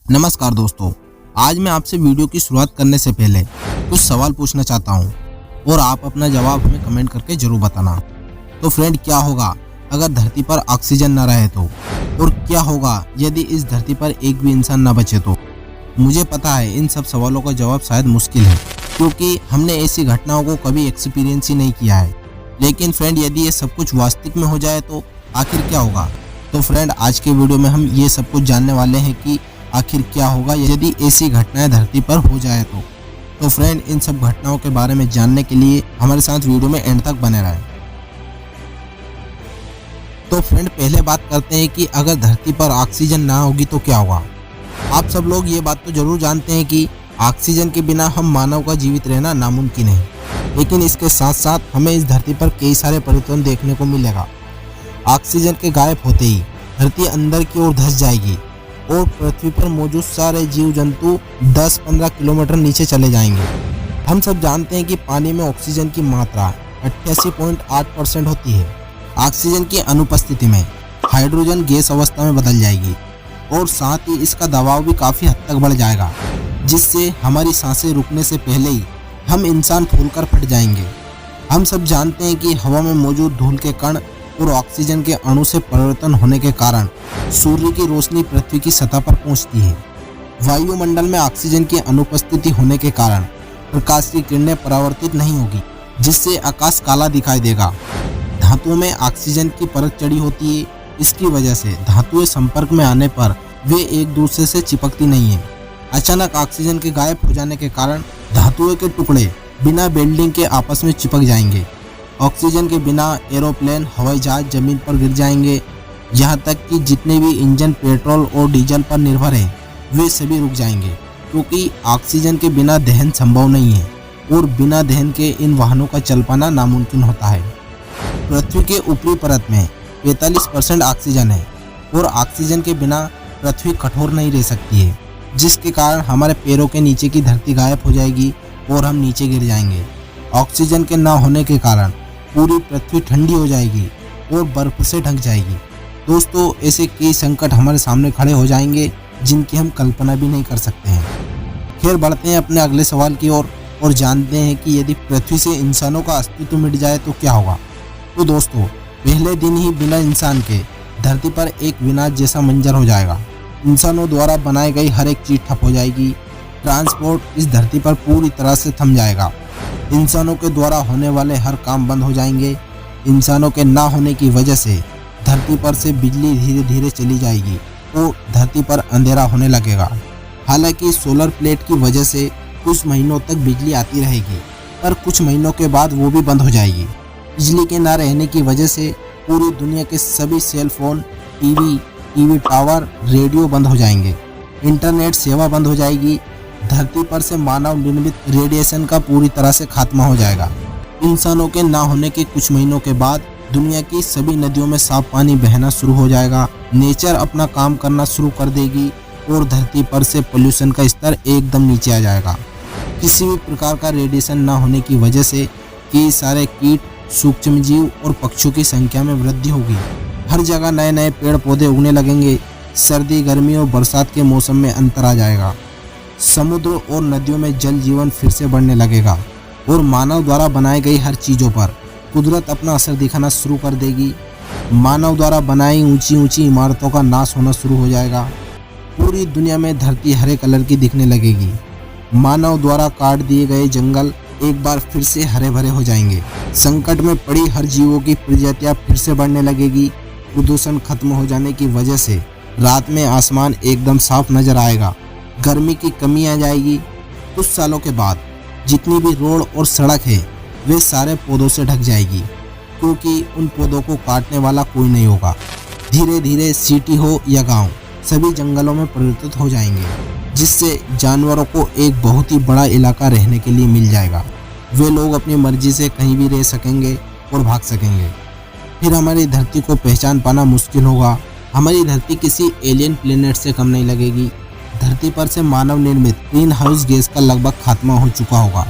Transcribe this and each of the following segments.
नमस्कार दोस्तों, आज मैं आपसे वीडियो की शुरुआत करने से पहले कुछ सवाल पूछना चाहता हूं और आप अपना जवाब हमें कमेंट करके जरूर बताना। तो फ्रेंड, क्या होगा अगर धरती पर ऑक्सीजन न रहे तो? और क्या होगा यदि इस धरती पर एक भी इंसान न बचे तो? मुझे पता है इन सब सवालों का जवाब शायद मुश्किल है, क्योंकि हमने ऐसी घटनाओं को कभी एक्सपीरियंस ही नहीं किया है। लेकिन फ्रेंड, यदि ये सब कुछ वास्तविक में हो जाए तो आखिर क्या होगा? तो फ्रेंड, आज के वीडियो में हम ये सब कुछ जानने वाले हैं कि आखिर क्या होगा यदि ऐसी घटनाएं धरती पर हो जाए तो फ्रेंड, इन सब घटनाओं के बारे में जानने के लिए हमारे साथ वीडियो में एंड तक बने रहें। तो फ्रेंड, पहले बात करते हैं कि अगर धरती पर ऑक्सीजन ना होगी तो क्या होगा। आप सब लोग ये बात तो जरूर जानते हैं कि ऑक्सीजन के बिना हम मानव का जीवित रहना नामुमकिन है। लेकिन इसके साथ साथ हमें इस धरती पर कई सारे परिवर्तन देखने को मिलेगा। ऑक्सीजन के गायब होते ही धरती अंदर की ओर धंस जाएगी और पृथ्वी पर मौजूद सारे जीव जंतु 10-15 किलोमीटर नीचे चले जाएंगे। हम सब जानते हैं कि पानी में ऑक्सीजन की मात्रा 88.8% होती है। ऑक्सीजन की अनुपस्थिति में हाइड्रोजन गैस अवस्था में बदल जाएगी और साथ ही इसका दबाव भी काफ़ी हद तक बढ़ जाएगा, जिससे हमारी सांसें रुकने से पहले ही हम इंसान फूलकर फट जाएंगे। हम सब जानते हैं कि हवा में मौजूद धूल के कण और ऑक्सीजन के अणु से परिवर्तन होने के कारण सूर्य की रोशनी पृथ्वी की सतह पर पहुंचती है। वायुमंडल में ऑक्सीजन की अनुपस्थिति होने के कारण प्रकाश की किरणें परावर्तित नहीं होगी, जिससे आकाश काला दिखाई देगा। धातुओं में ऑक्सीजन की परत चढ़ी होती है। इसकी वजह से धातुएं संपर्क में आने पर वे एक दूसरे से चिपकती नहीं है। अचानक ऑक्सीजन के गायब हो जाने के कारण धातुओं के टुकड़े बिना बेल्डिंग के आपस में चिपक जाएंगे। ऑक्सीजन के बिना एरोप्लेन, हवाई जहाज जमीन पर गिर जाएंगे। यहाँ तक कि जितने भी इंजन पेट्रोल और डीजल पर निर्भर हैं, वे सभी रुक जाएंगे, क्योंकि ऑक्सीजन के बिना दहन संभव नहीं है और बिना दहन के इन वाहनों का चल पाना नामुमकिन होता है। पृथ्वी के ऊपरी परत में 45% ऑक्सीजन है और ऑक्सीजन के बिना पृथ्वी कठोर नहीं रह सकती है, जिसके कारण हमारे पैरों के नीचे की धरती गायब हो जाएगी और हम नीचे गिर जाएंगे। ऑक्सीजन के ना होने के कारण पूरी पृथ्वी ठंडी हो जाएगी और बर्फ से ढक जाएगी। दोस्तों, ऐसे कई संकट हमारे सामने खड़े हो जाएंगे जिनकी हम कल्पना भी नहीं कर सकते हैं। खैर, बढ़ते हैं अपने अगले सवाल की ओर और जानते हैं कि यदि पृथ्वी से इंसानों का अस्तित्व मिट जाए तो क्या होगा। तो दोस्तों, पहले दिन ही बिना इंसान के धरती पर एक विनाश जैसा मंजर हो जाएगा। इंसानों द्वारा बनाई गई हर एक चीज ठप हो जाएगी। ट्रांसपोर्ट इस धरती पर पूरी तरह से थम जाएगा। इंसानों के द्वारा होने वाले हर काम बंद हो जाएंगे। इंसानों के ना होने की वजह से धरती पर से बिजली धीरे धीरे चली जाएगी और धरती पर अंधेरा होने लगेगा। हालांकि सोलर प्लेट की वजह से कुछ महीनों तक बिजली आती रहेगी, पर कुछ महीनों के बाद वो भी बंद हो जाएगी। बिजली के ना रहने की वजह से पूरी दुनिया के सभी cell phone, TV tower, radio बंद हो जाएंगे। इंटरनेट सेवा बंद हो जाएगी। धरती पर से मानव निर्मित रेडिएशन का पूरी तरह से खात्मा हो जाएगा। इंसानों के ना होने के कुछ महीनों के बाद दुनिया की सभी नदियों में साफ पानी बहना शुरू हो जाएगा। नेचर अपना काम करना शुरू कर देगी और धरती पर से पोल्यूशन का स्तर एकदम नीचे आ जाएगा। किसी भी प्रकार का रेडिएशन ना होने की वजह से कई सारे कीट, सूक्ष्मजीव और पक्षियों की संख्या में वृद्धि होगी। हर जगह नए नए पेड़ पौधे उगने लगेंगे। सर्दी, गर्मी और बरसात के मौसम में अंतर आ जाएगा। समुद्र और नदियों में जल जीवन फिर से बढ़ने लगेगा और मानव द्वारा बनाई गई हर चीज़ों पर कुदरत अपना असर दिखाना शुरू कर देगी। मानव द्वारा बनाई ऊंची ऊंची इमारतों का नाश होना शुरू हो जाएगा। पूरी दुनिया में धरती हरे कलर की दिखने लगेगी। मानव द्वारा काट दिए गए जंगल एक बार फिर से हरे भरे हो जाएंगे। संकट में पड़ी हर जीवों की प्रजातियां फिर से बढ़ने लगेगी। प्रदूषण खत्म हो जाने की वजह से रात में आसमान एकदम साफ नजर आएगा। गर्मी की कमी आ जाएगी। कुछ सालों के बाद जितनी भी रोड और सड़क है वे सारे पौधों से ढक जाएगी, क्योंकि उन पौधों को काटने वाला कोई नहीं होगा। धीरे धीरे सिटी हो या गांव, सभी जंगलों में परिवर्तित हो जाएंगे, जिससे जानवरों को एक बहुत ही बड़ा इलाका रहने के लिए मिल जाएगा। वे लोग अपनी मर्जी से कहीं भी रह सकेंगे और भाग सकेंगे। फिर हमारी धरती को पहचान पाना मुश्किल होगा। हमारी धरती किसी एलियन प्लेनेट से कम नहीं लगेगी। धरती पर से मानव निर्मित ग्रीन हाउस गैस का लगभग खात्मा हो चुका होगा।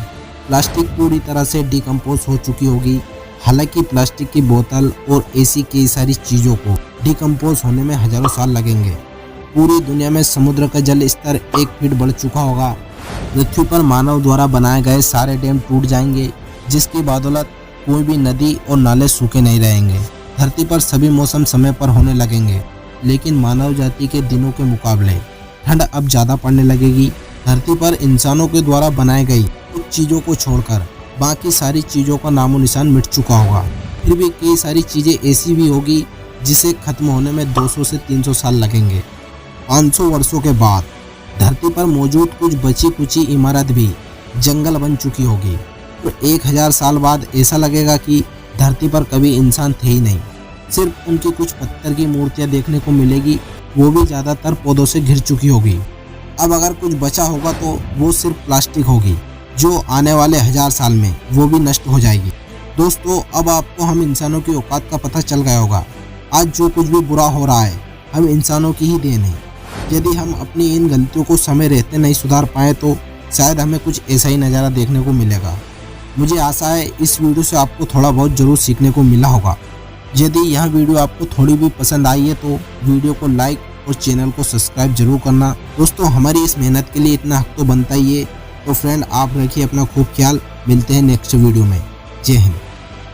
प्लास्टिक पूरी तरह से डिकम्पोज हो चुकी होगी। हालांकि प्लास्टिक की बोतल और ऐसी कई सारी चीज़ों को डिकम्पोज होने में हजारों साल लगेंगे। पूरी दुनिया में समुद्र का जल स्तर 1 फीट बढ़ चुका होगा। पृथ्वी पर मानव द्वारा बनाए गए सारे डैम टूट जाएंगे, जिसकी बदौलत कोई भी नदी और नाले सूखे नहीं रहेंगे। धरती पर सभी मौसम समय पर होने लगेंगे, लेकिन मानव जाति के दिनों के मुकाबले ठंड अब ज़्यादा पड़ने लगेगी। धरती पर इंसानों के द्वारा बनाई गई कुछ चीज़ों को छोड़कर बाकी सारी चीज़ों का नामो निशान मिट चुका होगा। फिर भी कई सारी चीज़ें ऐसी भी होगी जिसे खत्म होने में 200 से 300 साल लगेंगे। 500 वर्षों के बाद धरती पर मौजूद कुछ बची कुची इमारत भी जंगल बन चुकी होगी। तो 1000 साल बाद ऐसा लगेगा कि धरती पर कभी इंसान थे ही नहीं। सिर्फ उनकी कुछ पत्थर की मूर्तियां देखने को मिलेगी, वो भी ज़्यादातर पौधों से घिर चुकी होगी। अब अगर कुछ बचा होगा तो वो सिर्फ प्लास्टिक होगी, जो आने वाले 1000 साल में वो भी नष्ट हो जाएगी। दोस्तों, अब आपको हम इंसानों की औकात का पता चल गया होगा। आज जो कुछ भी बुरा हो रहा है हम इंसानों की ही देन है। यदि हम अपनी इन गलतियों को समय रहते नहीं सुधार पाए तो शायद हमें कुछ ऐसा ही नज़ारा देखने को मिलेगा। मुझे आशा है इस वीडियो से आपको थोड़ा बहुत ज़रूर सीखने को मिला होगा। यदि यह वीडियो आपको थोड़ी भी पसंद आई है तो वीडियो को लाइक और चैनल को सब्सक्राइब जरूर करना। दोस्तों, हमारी इस मेहनत के लिए इतना हक तो बनता ही है। तो फ्रेंड, आप रखिए अपना खूब ख्याल। मिलते हैं नेक्स्ट वीडियो में। जय हिंद।